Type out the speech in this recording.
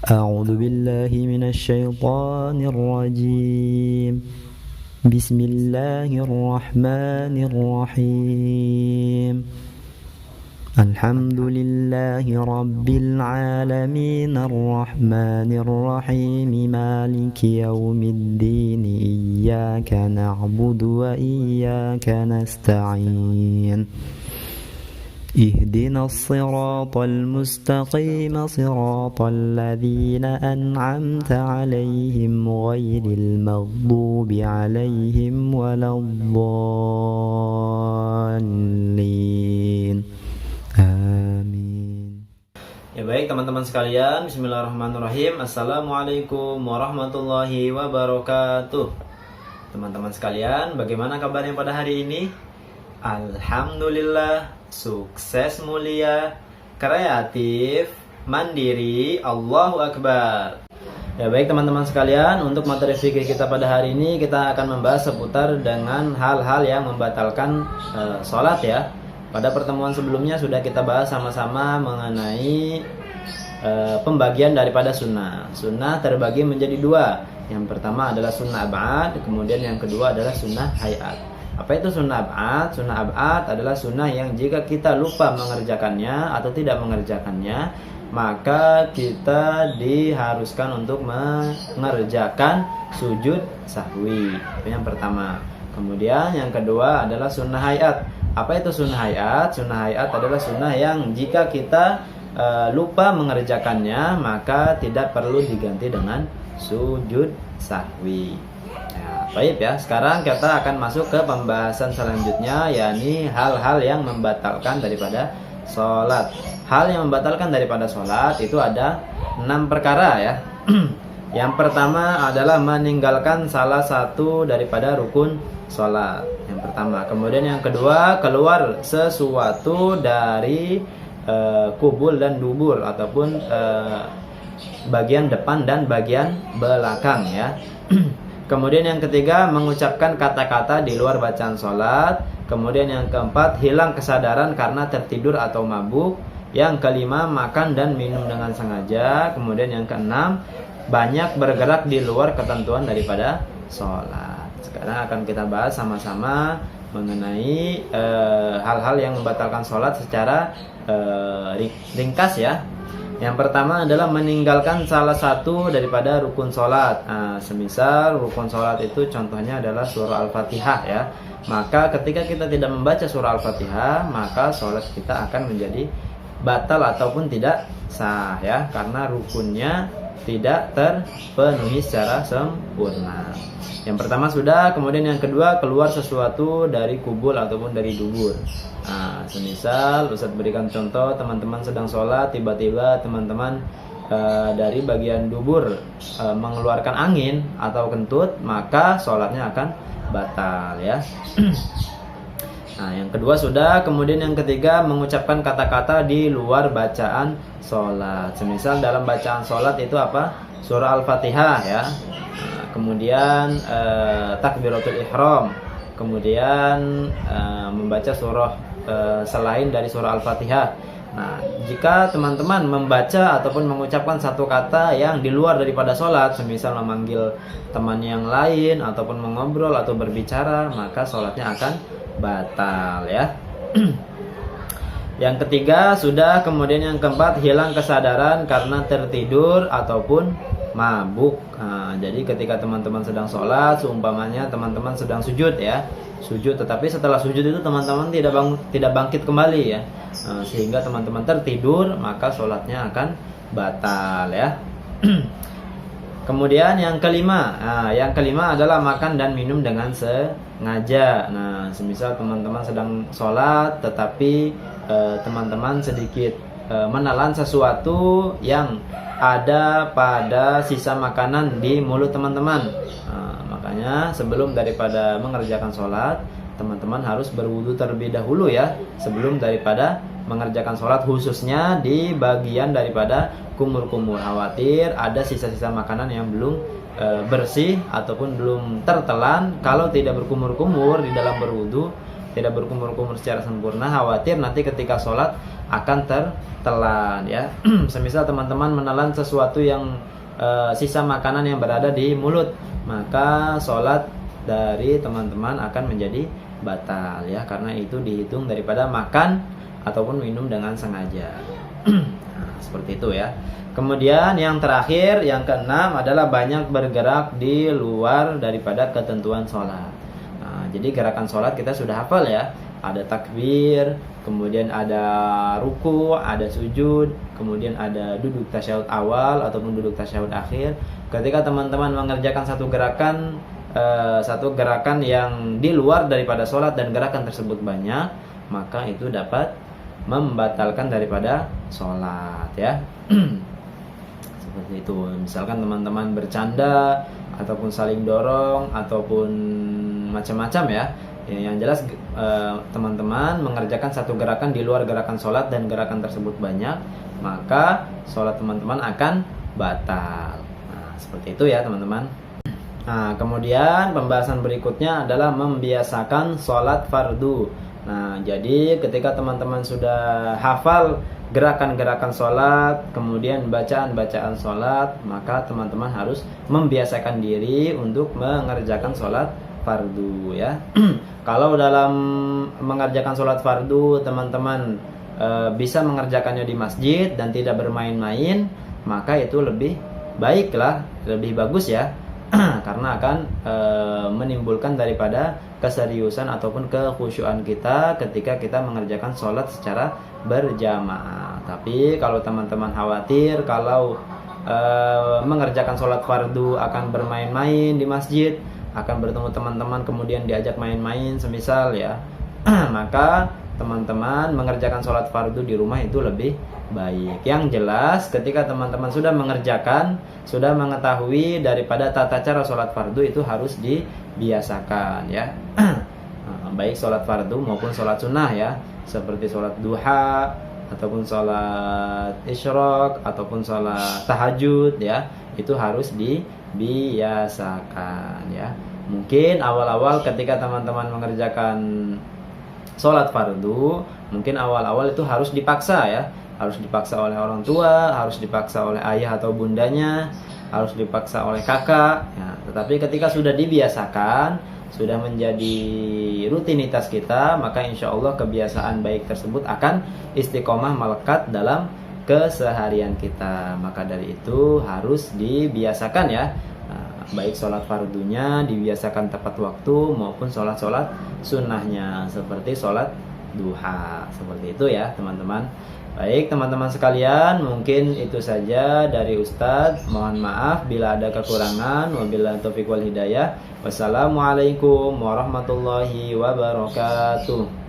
أعوذ بالله من الشيطان الرجيم بسم الله الرحمن الرحيم الحمد لله رب العالمين الرحمن الرحيم مالك يوم الدين إياك نعبد وإياك نستعين اهدنا الصراط المستقيم صراط الذين أنعمت عليهم غير المغضوب عليهم ولا الضالين آمين. Ya baik teman-teman sekalian, bismillahirrahmanirrahim. Assalamualaikum warahmatullahi wabarakatuh. Teman-teman sekalian, bagaimana kabarnya pada hari ini? Alhamdulillah, sukses, mulia, kreatif, mandiri, Allahu Akbar. Ya baik teman-teman sekalian, untuk materi fikih kita pada hari ini kita akan membahas seputar dengan hal-hal yang membatalkan sholat ya. Pada pertemuan sebelumnya sudah kita bahas sama-sama mengenai pembagian daripada sunnah. Sunnah terbagi menjadi dua. Yang pertama adalah sunnah ab'ad, kemudian yang kedua adalah sunnah hayat. Apa itu sunnah ab'ad? Sunnah ab'ad adalah sunnah yang jika kita lupa mengerjakannya atau tidak mengerjakannya, maka kita diharuskan untuk mengerjakan sujud sahwi. Itu yang pertama. Kemudian yang kedua adalah sunnah hayat. Apa itu sunnah hayat? Sunnah hayat adalah sunnah yang jika kita lupa mengerjakannya, maka tidak perlu diganti dengan sujud sahwi. Baik ya, sekarang kita akan masuk ke pembahasan selanjutnya, yakni hal-hal yang membatalkan daripada sholat. Hal yang membatalkan daripada sholat itu ada 6 perkara ya. Yang pertama adalah meninggalkan salah satu daripada rukun sholat. Yang pertama. Kemudian yang kedua, keluar sesuatu dari kubul dan dubur ataupun bagian depan dan bagian belakang ya. Kemudian yang ketiga, mengucapkan kata-kata di luar bacaan sholat. Kemudian yang keempat, hilang kesadaran karena tertidur atau mabuk. Yang kelima, makan dan minum dengan sengaja. Kemudian yang keenam, banyak bergerak di luar ketentuan daripada sholat. Sekarang akan kita bahas sama-sama mengenai hal-hal yang membatalkan sholat secara ringkas ya. Yang pertama adalah meninggalkan salah satu daripada rukun sholat. Semisal rukun sholat itu contohnya adalah surah Al-Fatihah ya. Maka ketika kita tidak membaca surah Al-Fatihah, maka sholat kita akan menjadi batal ataupun tidak sah ya, karena rukunnya tidak terpenuhi secara sempurna. Yang pertama sudah, kemudian yang kedua, keluar sesuatu dari kubul ataupun dari dubur. Semisal Ustaz berikan contoh, teman-teman sedang sholat, tiba-tiba teman-teman dari bagian dubur mengeluarkan angin atau kentut, maka sholatnya akan batal ya. Yang kedua sudah, kemudian yang ketiga, mengucapkan kata-kata di luar bacaan sholat. Semisal dalam bacaan sholat itu apa? Surah Al-Fatihah ya. Kemudian takbiratul ihram, kemudian membaca surah selain dari surah Al-Fatihah. Jika teman-teman membaca ataupun mengucapkan satu kata yang di luar daripada sholat, semisal memanggil teman yang lain ataupun mengobrol atau berbicara, maka sholatnya akan batal ya. Yang ketiga sudah, kemudian yang keempat, hilang kesadaran karena tertidur ataupun mabuk. Jadi ketika teman-teman sedang sholat, seumpamanya teman-teman sedang sujud ya, sujud, tetapi setelah sujud itu teman-teman tidak bangkit kembali ya, sehingga teman-teman tertidur, maka sholatnya akan batal ya. Kemudian yang kelima, adalah makan dan minum dengan sengaja. Semisal teman-teman sedang sholat, tetapi teman-teman sedikit menelan sesuatu yang ada pada sisa makanan di mulut teman-teman. Makanya sebelum daripada mengerjakan sholat, teman-teman harus berwudu terlebih dahulu ya, sebelum daripada mengerjakan sholat, khususnya di bagian daripada kumur-kumur. Khawatir ada sisa-sisa makanan yang belum bersih ataupun belum tertelan. Kalau tidak berkumur-kumur di dalam berwudu, tidak berkumur-kumur secara sempurna, khawatir nanti ketika sholat akan tertelan ya. Semisal teman-teman menelan sesuatu yang sisa makanan yang berada di mulut, maka sholat dari teman-teman akan menjadi batal ya, karena itu dihitung daripada makan ataupun minum dengan sengaja. Nah, seperti itu ya. Kemudian yang terakhir, yang keenam adalah banyak bergerak di luar daripada ketentuan sholat. Nah, jadi gerakan sholat kita sudah hafal ya. Ada takbir, kemudian ada ruku, ada sujud, kemudian ada duduk tasyahud awal ataupun duduk tasyahud akhir. Ketika teman-teman mengerjakan satu gerakan yang di luar daripada sholat dan gerakan tersebut banyak, maka itu dapat membatalkan daripada sholat ya. Seperti itu. Misalkan teman-teman bercanda ataupun saling dorong ataupun macam-macam ya. Yang jelas teman-teman mengerjakan satu gerakan di luar gerakan sholat dan gerakan tersebut banyak, maka sholat teman-teman akan batal. Nah, seperti itu ya teman-teman. Nah, kemudian pembahasan berikutnya adalah membiasakan sholat fardu. Nah, jadi ketika teman-teman sudah hafal gerakan-gerakan sholat, kemudian bacaan-bacaan sholat, maka teman-teman harus membiasakan diri untuk mengerjakan sholat fardu ya. Kalau dalam mengerjakan sholat fardu teman-teman bisa mengerjakannya di masjid dan tidak bermain-main, maka itu lebih baik lah, lebih bagus ya. Karena akan menimbulkan daripada keseriusan ataupun kekhusyuan kita ketika kita mengerjakan sholat secara berjamaah. Tapi kalau teman-teman khawatir kalau mengerjakan sholat fardu akan bermain-main di masjid, akan bertemu teman-teman kemudian diajak main-main semisal ya, maka teman-teman mengerjakan sholat fardu di rumah itu lebih baik. Yang jelas ketika teman-teman sudah mengerjakan, sudah mengetahui daripada tata cara sholat fardu itu harus dibiasakan ya. Baik sholat fardu maupun sholat sunnah ya, seperti sholat duha ataupun sholat isyraq ataupun sholat tahajud ya, itu harus dibiasakan ya. Mungkin awal-awal ketika teman-teman mengerjakan sholat fardu, mungkin awal-awal itu harus dipaksa ya, harus dipaksa oleh orang tua, harus dipaksa oleh ayah atau bundanya, harus dipaksa oleh kakak ya. Tetapi ketika sudah dibiasakan, sudah menjadi rutinitas kita, maka insya Allah kebiasaan baik tersebut akan istiqomah melekat dalam keseharian kita. Maka dari itu harus dibiasakan ya. Baik sholat fardunya dibiasakan tepat waktu maupun sholat-sholat sunnahnya seperti sholat duha. Seperti itu ya teman-teman. Baik teman-teman sekalian, mungkin itu saja dari Ustadz. Mohon maaf bila ada kekurangan. Wabillahi taufiq wal hidayah. Wassalamualaikum warahmatullahi wabarakatuh.